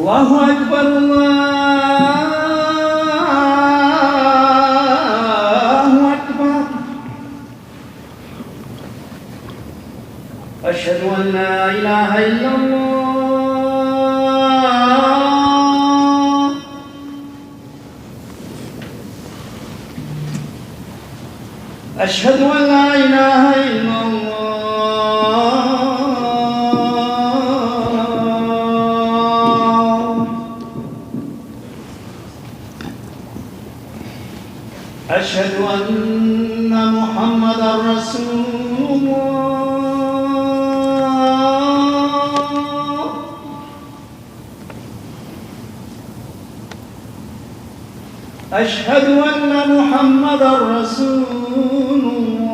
الله أكبر الله أكبر. أشهد أن لا إله إلا الله. أشهد أن لا إله إلا الله. أشهد أن محمدًا رسول الله. أشهد أن محمدًا رسول الله.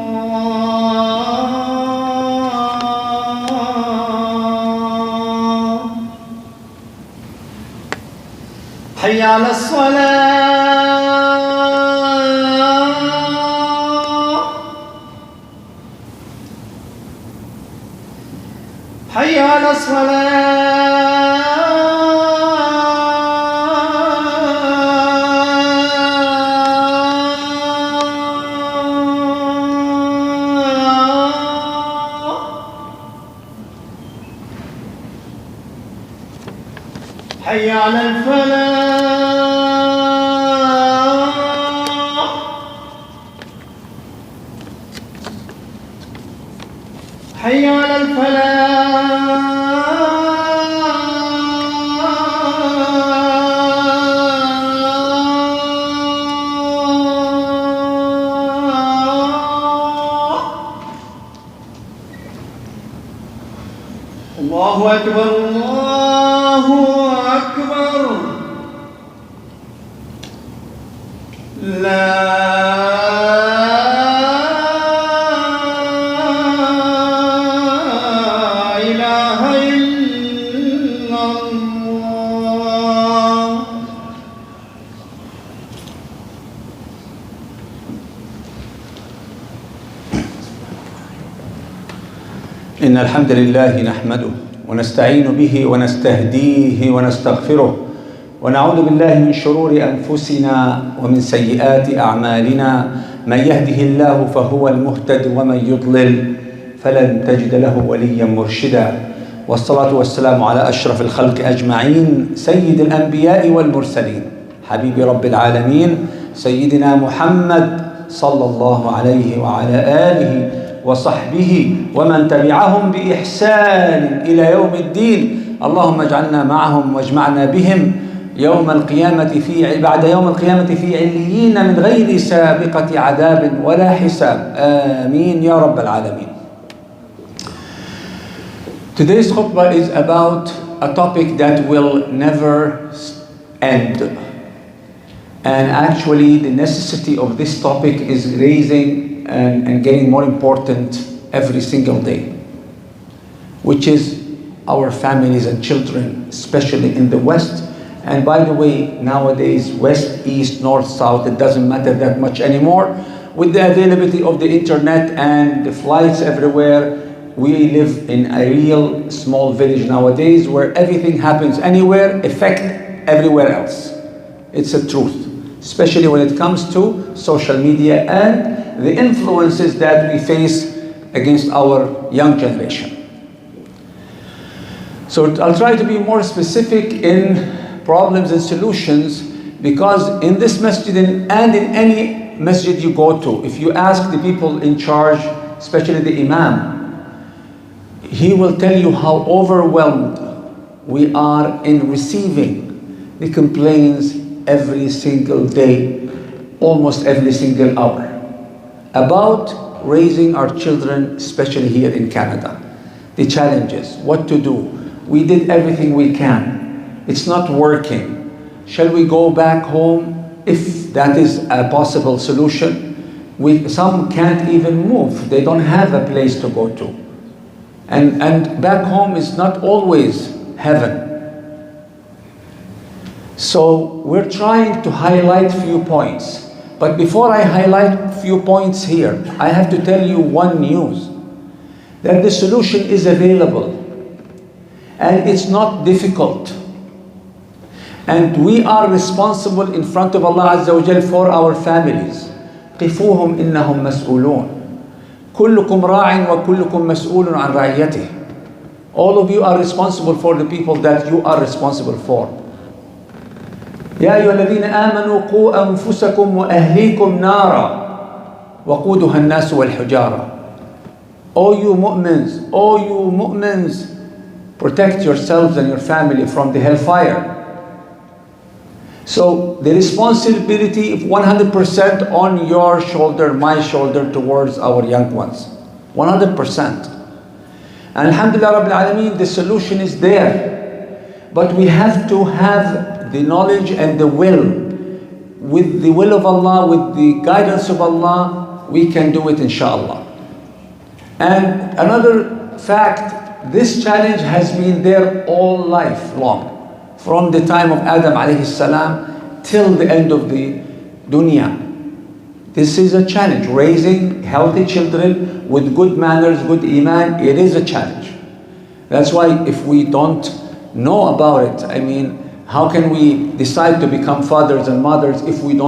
حي على الصلاة. حي على الصلاة. حي على الفلاح. حي على الفلاح. الله أكبر الله أكبر. لا إله إلا الله. إن الحمد لله نحمده ونستعين به ونستهديه ونستغفره ونعوذ بالله من شرور أنفسنا ومن سيئات أعمالنا. من يهده الله فهو المهتد ومن يضلل فلن تجد له وليا مرشدا. والصلاة والسلام على أشرف الخلق أجمعين سيد الأنبياء والمرسلين حبيب رب العالمين سيدنا محمد صلى الله عليه وعلى آله وصحبه ومن تبعهم بإحسان إلى يوم الدين. اللهم اجعلنا معهم واجمعنا بهم يوم القيامة بعد يوم القيامة في عليين من غير سابقة عذاب ولا حساب. آمين يا رب العالمين. Today's khutbah is about a topic that will never end. And actually the necessity of this topic is raising and getting more important every single day, which is our families and children, especially in the West. And by the way, nowadays, West, East, North, South, it doesn't matter that much anymore. With the availability of the internet and the flights everywhere, we live in a real small village nowadays where everything happens anywhere, affect everywhere else. It's a truth, especially when it comes to social media and the influences that we face against our young generation. So I'll try to be more specific in problems and solutions, because in this masjid and in any masjid you go to, if you ask the people in charge, especially the imam, he will tell you how overwhelmed we are in receiving the complaints every single day, almost every single hour, about raising our children, especially here in Canada. The challenges, what to do. We did everything we can. It's not working. Shall we go back home? If that is a possible solution. Some can't even move. They don't have a place to go to. And back home is not always heaven. So we're trying to highlight few points. But before I highlight few points here, I have to tell you one news. That the solution is available. And it's not difficult. And we are responsible in front of Allah Azza wa Jal for our families. قفوهم إنهم مسؤولون. كلكم راع وكلكم مسؤول عن رعيته. All of you are responsible for the people that you are responsible for. يا أيها الذين آمنوا قوا أنفسكم وأهليكم نارا وقودها الناس والحجارة. O you mu'mins, protect yourselves and your family from the hellfire. So the responsibility is 100% on your shoulder, my shoulder, towards our young ones. 100%. And Alhamdulillah Rabbil Alameen, the solution is there. But we have to have the knowledge and the will. With the will of Allah, with the guidance of Allah, we can do it inshallah. And another fact, this challenge has been there all life long. From the time of Adam alayhi salam till the end of the dunya. This is a challenge. Raising healthy children with good manners, good iman, it is a challenge. That's why if we don't know about it, I mean, how can we decide to become fathers and mothers if we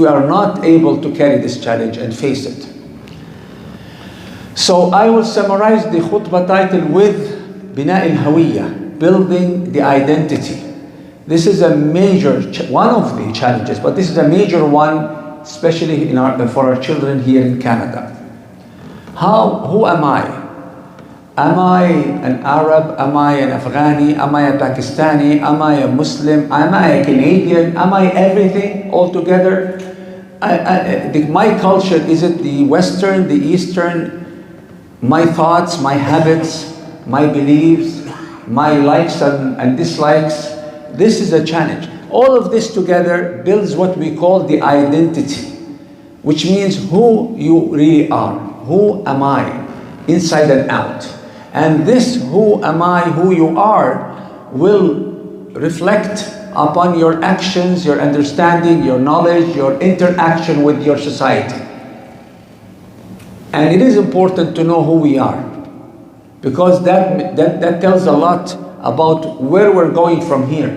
are not able to carry this challenge and face it? So I will summarize the khutbah title with Bina al-Hawiyya, building the identity. This is a major, one of the challenges, but this is a major one, especially for our children here in Canada. Who am I? Am I an Arab? Am I an Afghani? Am I a Pakistani? Am I a Muslim? Am I a Canadian? Am I everything altogether? My culture, is it the Western, the Eastern? My thoughts, my habits, my beliefs, my likes and dislikes. This is a challenge. All of this together builds what we call the identity, which means who you really are. Who am I? Inside and out. And this who am I, who you are, will reflect upon your actions, your understanding, your knowledge, your interaction with your society. And it is important to know who we are, because that tells a lot about where we're going from here.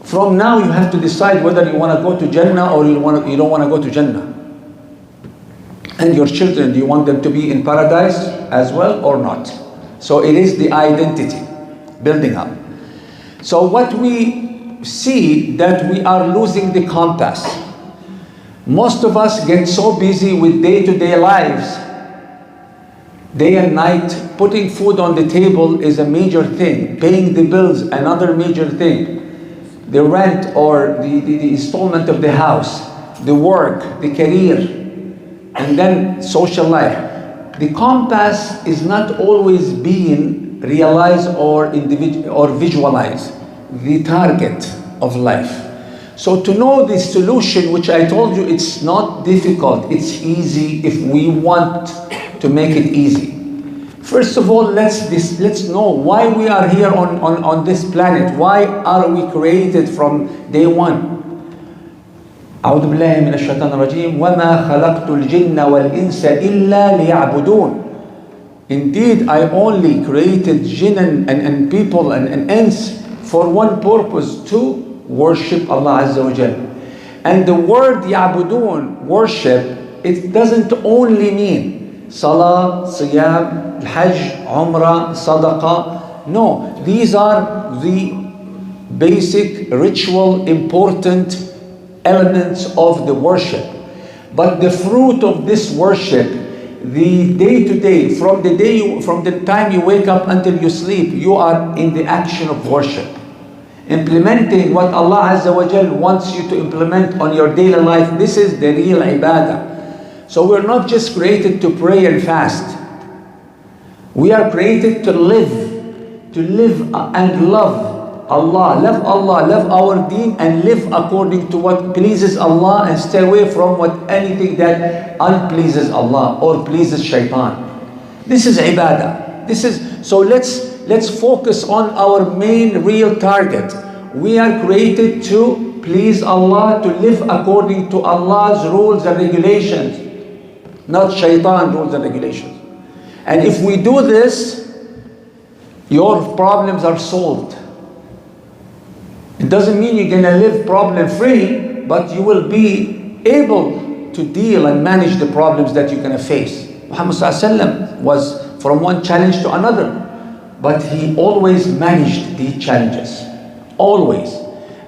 From now you have to decide whether you want to go to Jannah or you don't want to go to Jannah. And your children, do you want them to be in paradise as well or not? So it is the identity building up. So what we see that we are losing the compass. Most of us get so busy with day-to-day lives. Day and night, putting food on the table is a major thing. Paying the bills, another major thing. The rent or the installment of the house, the work, the career, and then social life. The compass is not always being realized or visualized. The target of life. So to know the solution, which I told you, it's not difficult, it's easy if we want to make it easy. First of all, let's know why we are here on this planet. Why are we created from day one? أعوذ بالله من الشيطان الرجيم وما خلقت الجن والإنس إلا ليعبدون. Indeed, I only created jinn and people and ants for one purpose, to worship Allah Azza wa Jal. And the word ya'budun, worship, it doesn't only mean salah, siyam, hajj, umrah, sadaqah. No, these are the basic ritual important elements of the worship. But the fruit of this worship, the day-to-day, from the time you wake up until you sleep, you are in the action of worship. Implementing what Allah Azza wa Jal wants you to implement on your daily life. This is the real ibadah. So we're not just created to pray and fast. We are created to live and love Allah, love our deen, and live according to what pleases Allah, and stay away from anything that unpleases Allah or pleases shaitan. This is ibadah. So let's focus on our main real target. We are created to please Allah, to live according to Allah's rules and regulations, not shaitan rules and regulations. And if we do this, your problems are solved. It doesn't mean you're gonna live problem-free, but you will be able to deal and manage the problems that you're gonna face. Muhammad ﷺ was from one challenge to another, but he always managed these challenges, always.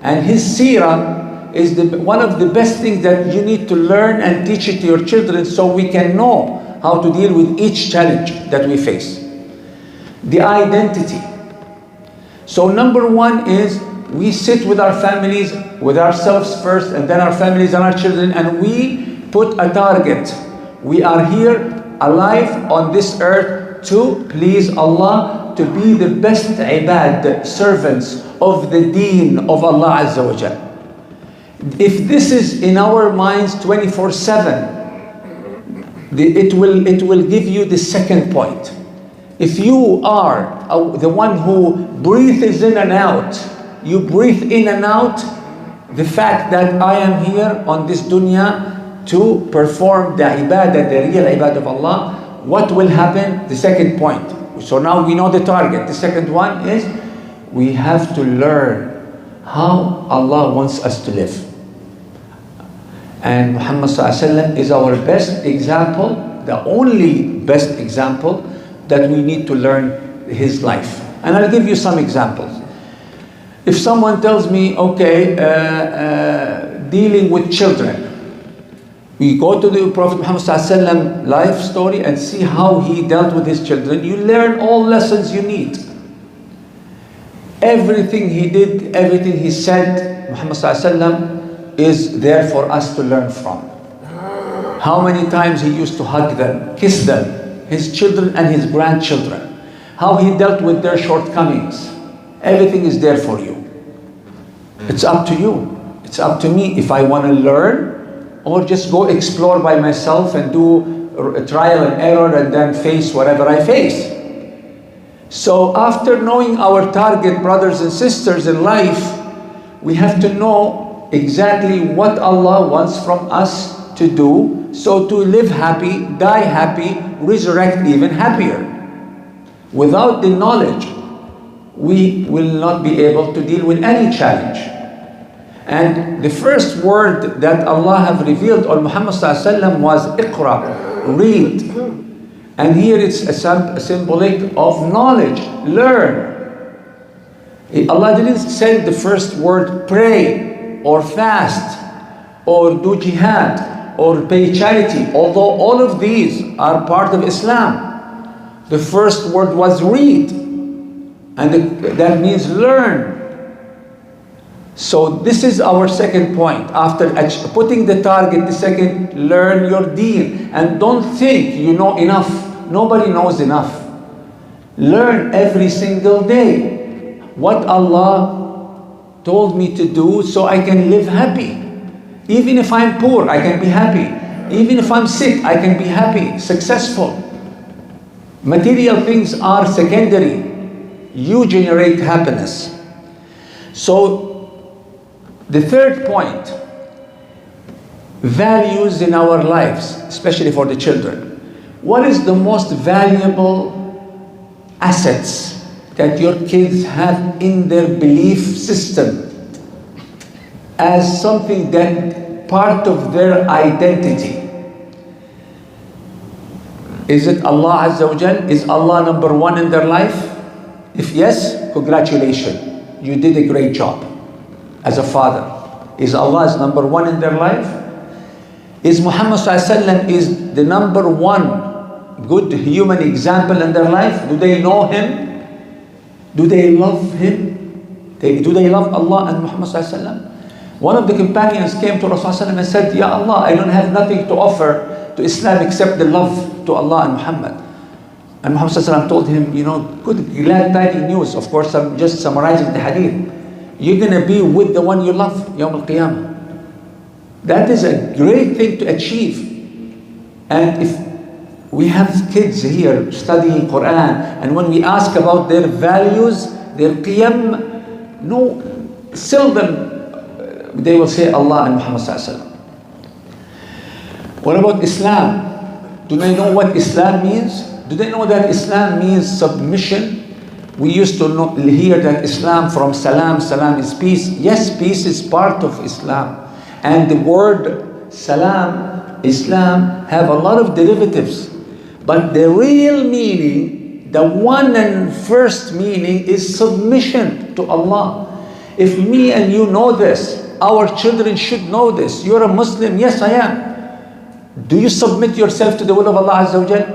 And his seerah is one of the best things that you need to learn and teach it to your children, so we can know how to deal with each challenge that we face. The identity. So number one is we sit with our families, with ourselves first, and then our families and our children, and we put a target. We are here alive on this earth to please Allah, to be the best ibad, servants of the deen of Allah Azza wa Jal. If this is in our minds 24/7, it will give you the second point. If you are the one who breathes in and out, you breathe in and out the fact that I am here on this dunya to perform the ibadah, the real ibadah of Allah, what will happen? The second point. So now we know the target. The second one is we have to learn how Allah wants us to live. And Muhammad ﷺ is our best example, the only best example that we need to learn his life. And I'll give you some examples. If someone tells me, okay, dealing with children, we go to the Prophet Muhammad ﷺ life story and see how he dealt with his children. You learn all lessons you need. Everything he did, everything he said, Muhammad ﷺ is there for us to learn from. How many times he used to hug them, kiss them, his children and his grandchildren. How he dealt with their shortcomings. Everything is there for you. It's up to you. It's up to me if I want to learn or just go explore by myself and do a trial and error and then face whatever I face. So after knowing our target, brothers and sisters in life, we have to know exactly what Allah wants from us to do, so to live happy, die happy, resurrect even happier. Without the knowledge, we will not be able to deal with any challenge. And the first word that Allah have revealed on Muhammad ﷺ was Iqra, read. And here it's a symbolic of knowledge, learn. Allah didn't say the first word pray or fast or do jihad or pay charity, although all of these are part of Islam. The first word was read, and that means learn. So this is our second point. After putting the target, the second, learn your deen. And don't think you know enough. Nobody knows enough. Learn every single day what Allah told me to do so I can live happy. Even if I'm poor, I can be happy. Even if I'm sick, I can be happy, successful. Material things are secondary. You generate happiness. So the third point, values in our lives, especially for the children. What is the most valuable assets that your kids have in their belief system as something that part of their identity? Is it Allah Azza wa Jal? Is Allah number one in their life? If yes, congratulations. You did a great job as a father. Is Allah number one in their life? Is Muhammad ﷺ is the number one good human example in their life? Do they know him? Do they love him? Do they love Allah and Muhammad ﷺ? One of the companions came to Rasulullah and said, Ya Allah, I don't have nothing to offer to Islam except the love to Allah and Muhammad. And Muhammad ﷺ told him, you know, good, glad tidings news. Of course, I'm just summarizing the hadith. You're going to be with the one you love, Yawm al-Qiyamah. That is a great thing to achieve. And if we have kids here studying Quran, and when we ask about their values, their qiyam, no, seldom they will say Allah and Muhammad ﷺ. What about Islam? Do they know what Islam means? Do they know that Islam means submission We used to hear that Islam from salam, salam is peace. Yes, peace is part of Islam. And the word salam, Islam, have a lot of derivatives. But the real meaning, the one and first meaning is submission to Allah. If me and you know this, our children should know this. You're a Muslim, yes I am. Do you submit yourself to the will of Allah Azza wa Jal?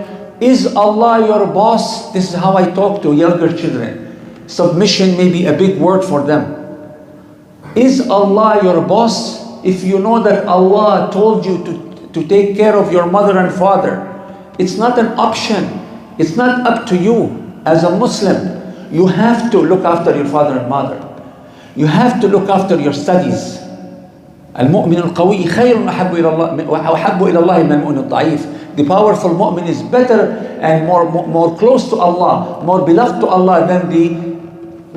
Is Allah your boss? This is how I talk to younger children. Submission may be a big word for them. Is Allah your boss? If you know that Allah told you to take care of your mother and father, it's not an option. It's not up to you as a Muslim. You have to look after your father and mother. You have to look after your studies. المؤمن القوي خير وأحب إلى الله من المؤمن الضعيف. The powerful mu'min is better and more close to Allah, more beloved to Allah than the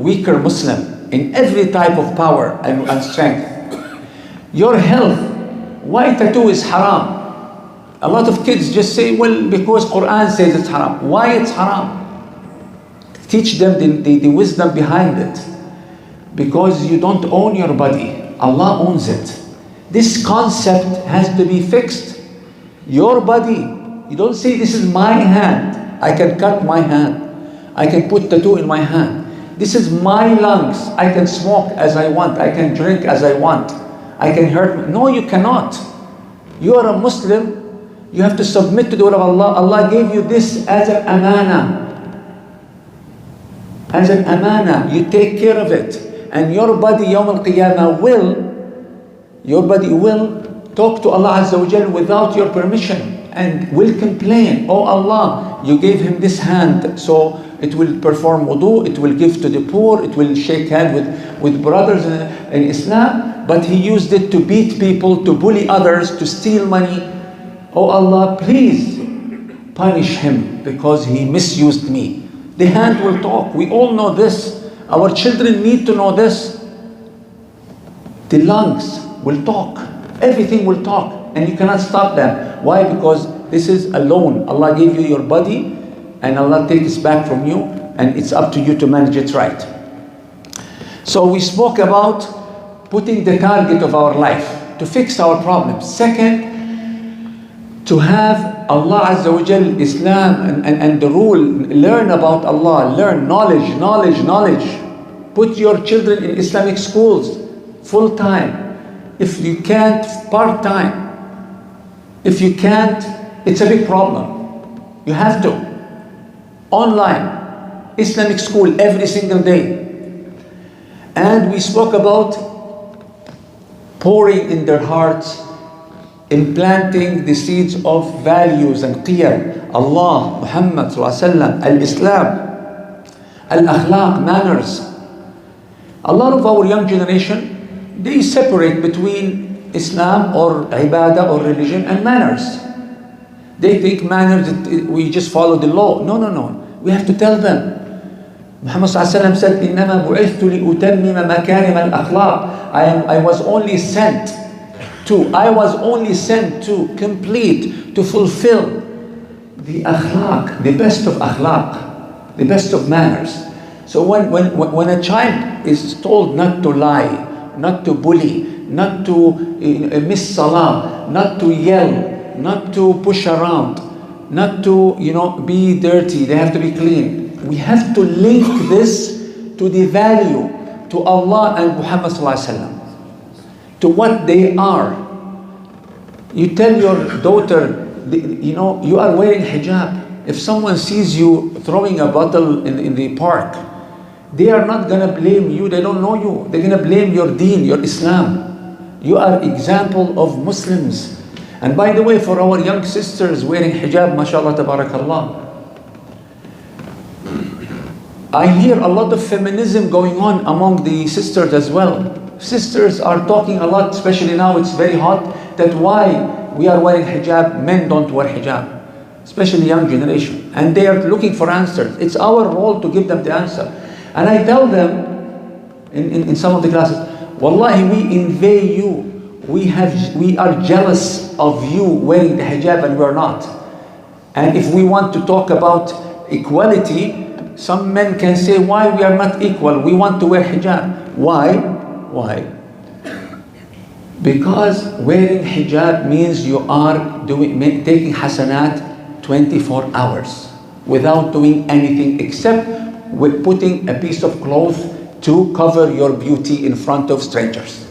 weaker Muslim in every type of power and strength. Your health, why tattoo is haram? A lot of kids just say, well, because Quran says it's haram. Why it's haram? Teach them the wisdom behind it. Because you don't own your body. Allah owns it. This concept has to be fixed. Your body. You don't say, this is my hand. I can cut my hand. I can put tattoo in my hand. This is my lungs. I can smoke as I want. I can drink as I want. I can hurt. No, you cannot. You are a Muslim. You have to submit to the will of Allah. Allah gave you this as an amana. As an amana. You take care of it. And your body, Yawm al-Qiyamah, your body will talk to Allah Azza wa Jal without your permission and will complain, oh Allah, you gave him this hand, so it will perform wudu, it will give to the poor, it will shake hands with brothers in Islam, but he used it to beat people, to bully others, to steal money. Oh Allah, please punish him because he misused me. The hand will talk. We all know this. Our children need to know this. The lungs will talk. Everything will talk. And you cannot stop them. Why? Because this is a loan. Allah gave you your body and Allah takes it back from you, and it's up to you to manage it right. So we spoke about putting the target of our life to fix our problems. Second, to have Allah Azza wa Jal, Islam and the rule, learn about Allah, learn knowledge. Put your children in Islamic schools, full time. If you can't, part time. If you can't, it's a big problem. You have to. Online, Islamic school every single day. And we spoke about pouring in their hearts, implanting the seeds of values and qiyam. Allah, Muhammad sallallahu alaihi wasallam, al-Islam, al-akhlaq, manners. A lot of our young generation, they separate between Islam or ibadah or religion and manners. They think manners, we just follow the law. No. We have to tell them. Muhammad sallallahu alaihi wasallam said, إِنَّمَا بُعِثْتُ لِأُتَمِّمَ مَكَارِمَ الْأَخْلَاقِ. I was only sent to complete, to fulfill the akhlaq, the best of akhlaq, the best of manners. So when a child is told not to lie, not to bully, not to miss salah, not to yell, not to push around, not to be dirty, they have to be clean. We have to link this to the value, to Allah and Muhammad sallallahu alaihi wasallam, to what they are. You tell your daughter, you are wearing hijab. If someone sees you throwing a bottle in the park, they are not going to blame you. They don't know you. They're going to blame your deen, your Islam. You are example of Muslims. And by the way, for our young sisters wearing hijab, mashallah, tabarakallah, I hear a lot of feminism going on among the sisters as well. Sisters are talking a lot, especially now it's very hot, that why we are wearing hijab, men don't wear hijab, especially young generation. And they are looking for answers. It's our role to give them the answer. And I tell them in some of the classes, wallahi, we envy you. We are jealous of you wearing the hijab and we're not. And if we want to talk about equality, some men can say, why we are not equal? We want to wear hijab. Why? Why? Because wearing hijab means you are taking hasanat 24 hours without doing anything except with putting a piece of cloth to cover your beauty in front of strangers.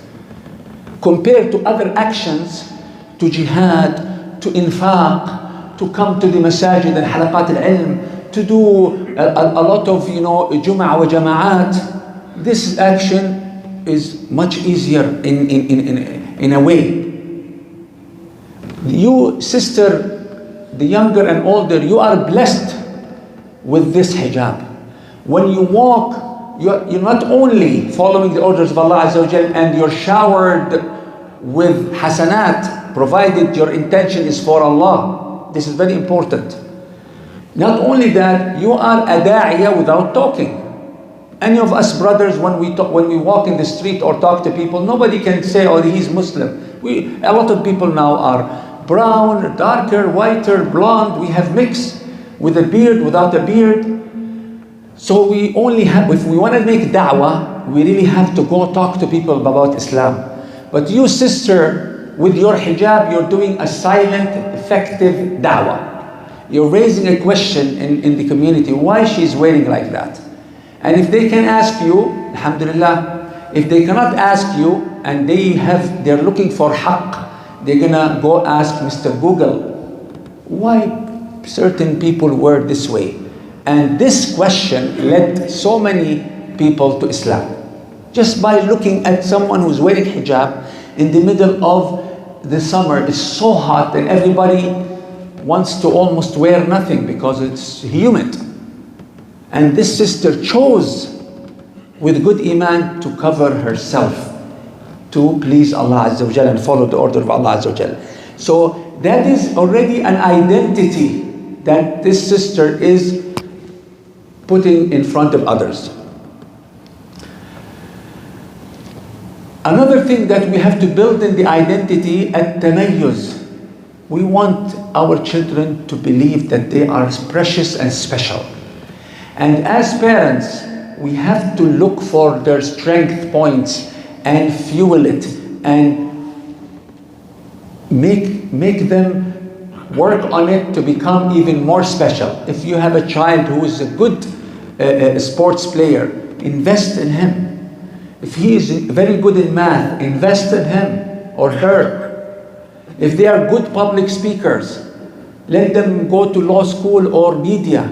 Compared to other actions, to jihad, to infaq, to come to the masajid and halaqat al-ilm, to do a lot of, jum'a wa jama'at, this action is much easier in a way. You, sister, the younger and older, you are blessed with this hijab. When you walk, you're not only following the orders of Allah Azza wa Jal and you're showered with hasanat, provided your intention is for Allah. This is very important. Not only that, you are a da'iyah without talking. Any of us brothers, when we walk in the street or talk to people, nobody can say, oh, he's Muslim. A lot of people now are brown, darker, whiter, blonde. We have mix with a beard, without a beard. So we only have, if we want to make da'wah, we really have to go talk to people about Islam. But you, sister, with your hijab, you're doing a silent, effective da'wah. You're raising a question in the community, why she's wearing like that. And if they can ask you, alhamdulillah, if they cannot ask you and they're looking for haqq, they're gonna go ask Mr. Google, why certain people were this way? And this question led so many people to Islam. Just by looking at someone who's wearing hijab in the middle of the summer, it's so hot and everybody wants to almost wear nothing because it's humid. And this sister chose with good iman to cover herself to please Allah Azza wa Jal and follow the order of Allah Azza wa Jal. So that is already an identity that this sister is putting in front of others. Another thing that we have to build in the identity, at-tamayyuz. We want our children to believe that they are precious and special. And as parents, we have to look for their strength points and fuel it and make them work on it to become even more special. If you have a child who is a good sports player, invest in him. If he is very good in math, invest in him or her. If they are good public speakers, let them go to law school or media.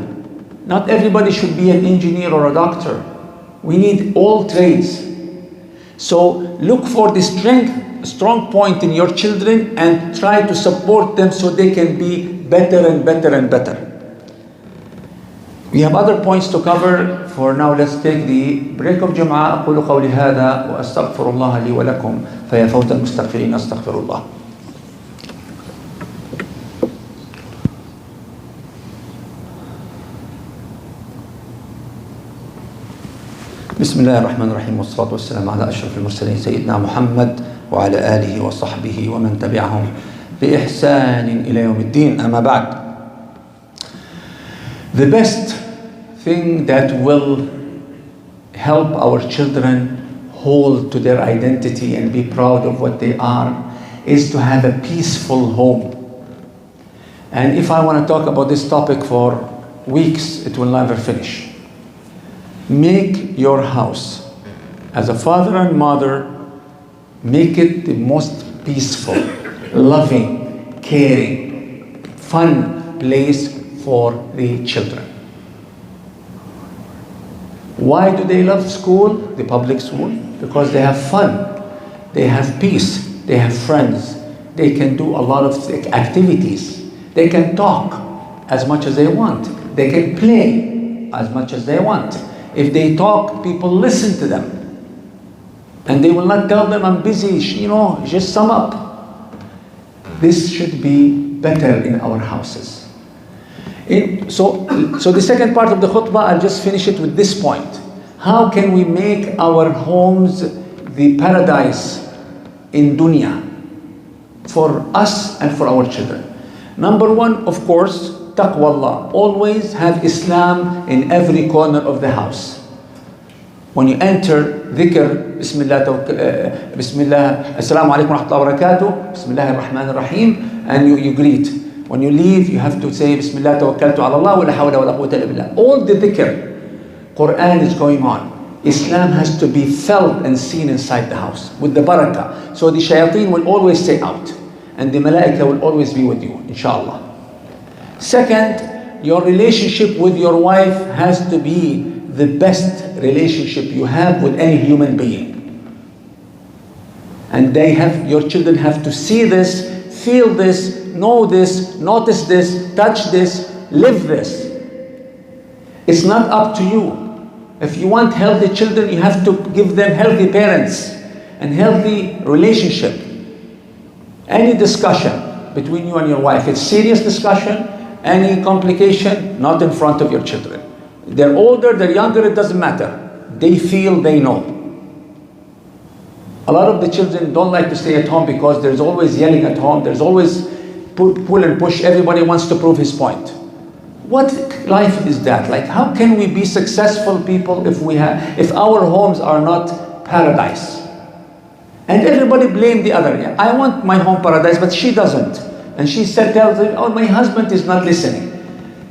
Not everybody should be an engineer or a doctor. We need all trades. So look for the strong point in your children and try to support them so they can be better and better and better. We have other points to cover. For now, let's take the break of Jum'ah. أقول قولي هذا وأستغفر الله لي ولكم فيا فوز المستغفرين أستغفر الله. بسم الله الرحمن الرحيم والصلاة والسلام على أشرف المرسلين سيدنا محمد وعلى آله وصحبه ومن تبعهم بإحسان إلى يوم الدين. أما بعد. The best thing that will help our children hold to their identity and be proud of what they are is to have a peaceful home. And if I want to talk about this topic for weeks, it will never finish. Make your house, as a father and mother, make it the most peaceful, loving, caring, fun place for the children. Why do they love school, the public school? Because they have fun, they have peace, they have friends, they can do a lot of activities, they can talk as much as they want, they can play as much as they want. If they talk, people listen to them. And they will not tell them, I'm busy, just sum up. This should be better in our houses. So the second part of the khutbah, I'll just finish it with this point. How can we make our homes the paradise in dunya for us and for our children? Number one, of course, taqwa Allah. Always have Islam in every corner of the house. When you enter, dhikr, Bismillah, Assalamu alaikum wa rahmatullahi wa barakatuh, Bismillah ar-Rahman ar-Rahim, and you greet. When you leave, you have to say, Bismillah tawakkaltu ala Allah, wa la hawla wa la quwwata illa billah. All the dhikr, Quran is going on. Islam has to be felt and seen inside the house with the barakah. So the shayateen will always stay out, and the malaika will always be with you, inshallah. Second, your relationship with your wife has to be the best relationship you have with any human being. And your children have to see this, feel this, know this, notice this, touch this, live this. It's not up to you. If you want healthy children, you have to give them healthy parents and healthy relationship. Any discussion between you and your wife, it's serious discussion, any complication, not in front of your children. They're older, they're younger, it doesn't matter. They feel, they know. A lot of the children don't like to stay at home because there's always yelling at home, there's always pull and push, everybody wants to prove his point. What life is that? Like, how can we be successful people if our homes are not paradise? And everybody blame the other. I want my home paradise, but she doesn't. And she tells him, oh, my husband is not listening.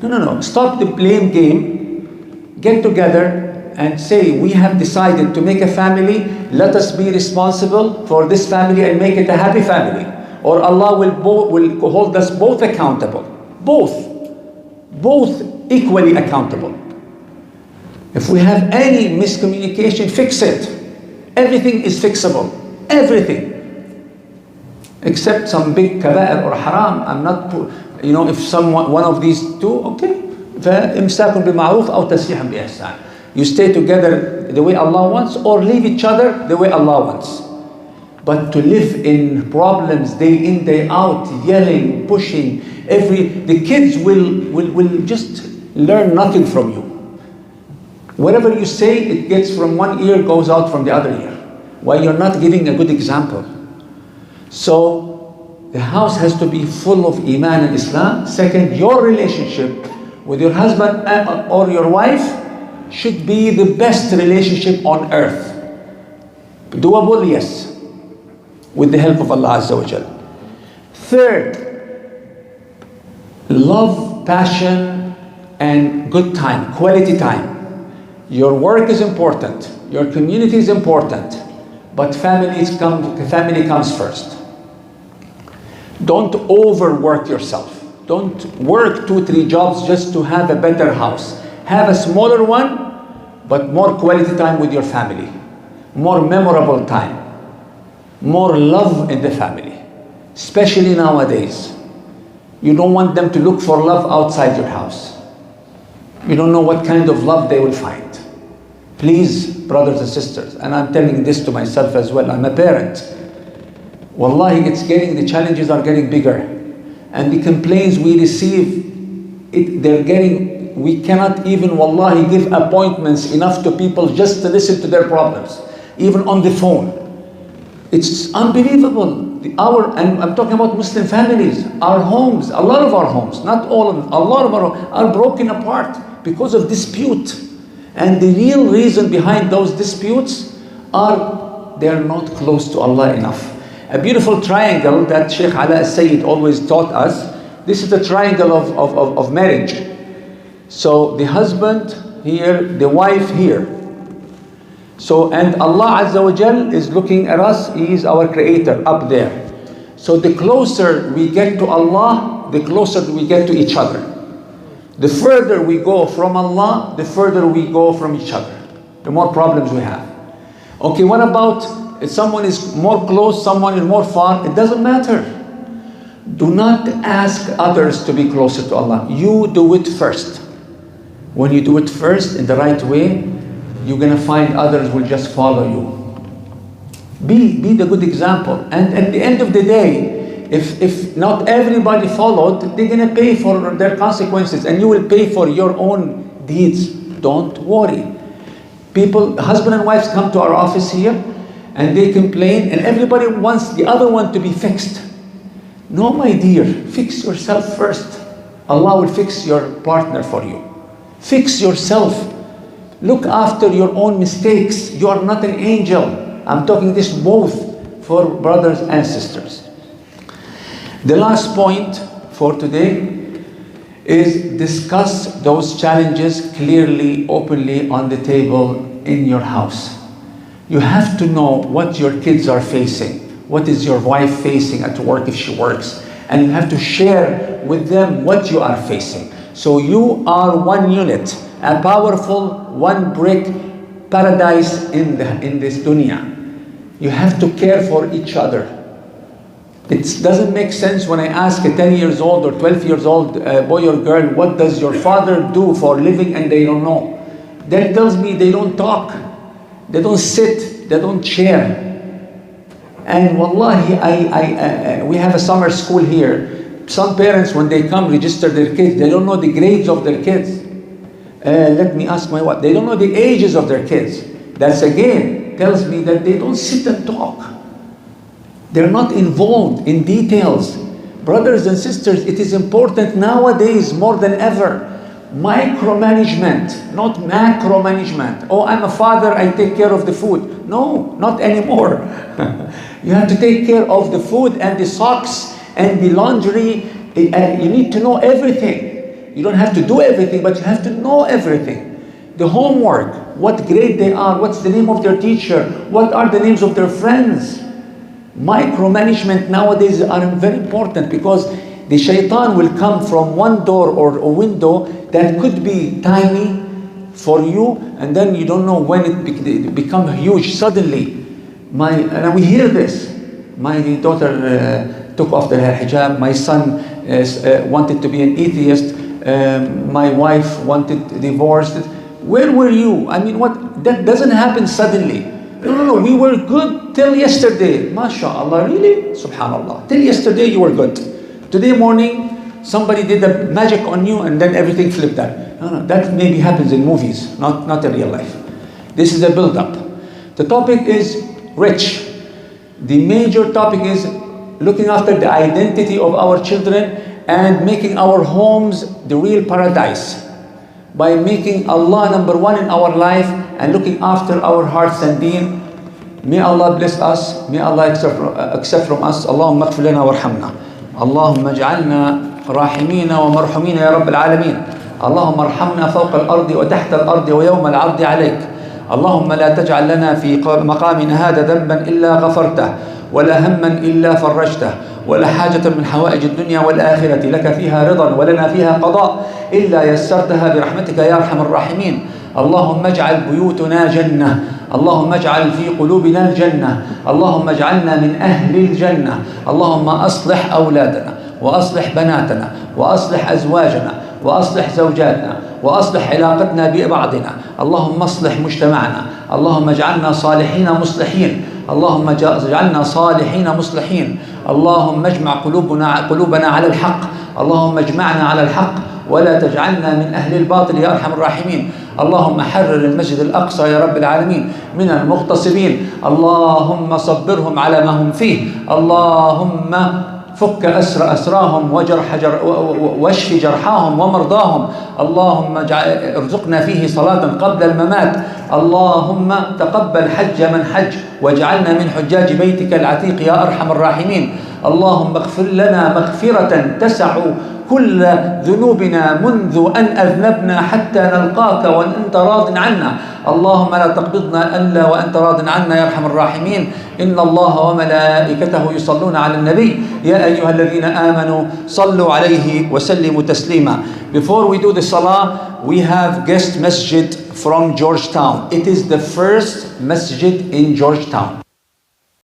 No. Stop the blame game. Get together and say, we have decided to make a family. Let us be responsible for this family and make it a happy family. Or Allah will hold us both accountable. Both equally accountable. If we have any miscommunication, fix it. Everything is fixable. Everything. Except some big kaba'ir or haram. I'm not, if one of these two, okay. فإمساك بمعروف أو تسريح بإحسان. You stay together the way Allah wants, or leave each other the way Allah wants. But to live in problems day in, day out, yelling, pushing, the kids will just learn nothing from you. Whatever you say, it gets from one ear, goes out from the other ear. Why? You're not giving a good example. So the house has to be full of Iman and Islam. Second, your relationship with your husband or your wife should be the best relationship on earth. Doable, yes, with the help of Allah Azza wa Jal. Third, love, passion, and good time, quality time. Your work is important, your community is important, but family comes first. Don't overwork yourself. Don't work 2-3 jobs just to have a better house. Have a smaller one, but more quality time with your family. More memorable time. More love in the family. Especially nowadays. You don't want them to look for love outside your house. You don't know what kind of love they will find. Please, brothers and sisters, and I'm telling this to myself as well, I'm a parent. Wallahi, the challenges are getting bigger. And the complaints we receive, we cannot even, wallahi, give appointments enough to people just to listen to their problems, even on the phone. It's unbelievable. And I'm talking about Muslim families, our homes, a lot of our homes, not all of them, a lot of our homes are broken apart because of dispute. And the real reason behind those disputes are they are not close to Allah enough. A beautiful triangle that Sheikh Ala al-Sayyid always taught us. This is the triangle of marriage. So the husband here, the wife here. So, and Allah Azza wa Jal is looking at us. He is our creator up there. So the closer we get to Allah, the closer we get to each other. The further we go from Allah, the further we go from each other. The more problems we have. Okay, what about if someone is more close, someone is more far? It doesn't matter. Do not ask others to be closer to Allah. You do it first. When you do it first in the right way, you're going to find others will just follow you. Be the good example. And at the end of the day, if not everybody followed, they're going to pay for their consequences, and you will pay for your own deeds. Don't worry. People, husband and wives come to our office here, and they complain, and everybody wants the other one to be fixed. No, my dear, fix yourself first. Allah will fix your partner for you. Fix yourself. Look after your own mistakes. You are not an angel. I'm talking this both for brothers and sisters. The last point for today is discuss those challenges clearly, openly on the table in your house. You have to know what your kids are facing. What is your wife facing at work if she works? And you have to share with them what you are facing. So you are one unit, a powerful one brick paradise in this dunya. You have to care for each other. It doesn't make sense when I ask a 10 years old or 12 years old boy or girl, what does your father do for a living, and they don't know. That tells me they don't talk, they don't sit, they don't share. And wallahi, we have a summer school here. Some parents, when they come register their kids, they don't know the grades of their kids. Let me ask my wife, they don't know the ages of their kids. That's again tells me that they don't sit and talk. They're not involved in details. Brothers and sisters, it is important nowadays more than ever. Micromanagement, not macromanagement. Oh, I'm a father, I take care of the food. No, not anymore. You have to take care of the food and the socks and the laundry. You need to know everything. You don't have to do everything, but you have to know everything. The homework, what grade they are, what's the name of their teacher, what are the names of their friends. Micromanagement nowadays are very important because the shaitan will come from one door or a window that could be tiny for you, and then you don't know when it become huge suddenly. And we hear this. My daughter took off her hijab. My son wanted to be an atheist. My wife wanted divorced. Where were you? I mean, what? That doesn't happen suddenly. No, we were good till yesterday. MashaAllah, really? Subhanallah. Till yesterday you were good. Today morning, somebody did a magic on you and then everything flipped out. No, that maybe happens in movies, not in real life. This is a build-up. The topic is rich. The major topic is looking after the identity of our children and making our homes the real paradise. By making Allah number one in our life and looking after our hearts and deen. May Allah bless us. May Allah accept from us. Allahumma اغفر لنا وارحمنا. اللهم اجعلنا راحمين ومرحومين يا رب العالمين. اللهم ارحمنا فوق الأرض وتحت الأرض ويوم العرض عليك. اللهم لا تجعل لنا في مقامنا هذا ذنبا إلا غفرته ولا هما إلا فرجته ولا حاجة من حوائج الدنيا والآخرة لك فيها رضا ولنا فيها قضاء إلا يسرتها برحمتك يا أرحم الراحمين. اللهم اجعل بيوتنا جنة. اللهم اجعل في قلوبنا الجنة. اللهم اجعلنا من أهل الجنة. اللهم أصلح أولادنا وأصلح بناتنا وأصلح أزواجنا وأصلح زوجاتنا وأصلح علاقتنا ببعضنا. اللهم اصلح مجتمعنا. اللهم اجعلنا صالحين مصلحين. اللهم اجعلنا صالحين مصلحين. اللهم اجمع قلوبنا على الحق. اللهم اجمعنا على الحق ولا تجعلنا من أهل الباطل يا أرحم الراحمين. اللهم حرر المسجد الأقصى يا رب العالمين من المغتصبين. اللهم صبرهم على ما هم فيه. اللهم فك أسراهم واشف جرحاهم ومرضاهم. اللهم ارزقنا فيه صلاة قبل الممات. اللهم تقبل حج من حج واجعلنا من حجاج بيتك العتيق يا أرحم الراحمين. اللهم اغفر لنا مغفرة تسع كل ذنوبنا منذ أن أذنبنا حتى نلقاك وأنت راض عنا. اللهم لا تقبضنا إلا وأنت راض عنا يا أرحم الراحمين. إن الله وملائكته يصلون على النبي يا أيها الذين آمنوا صلوا عليه وسلموا تسليما. Before we do the salah, we have guest masjid from Georgetown. It is the first masjid in Georgetown.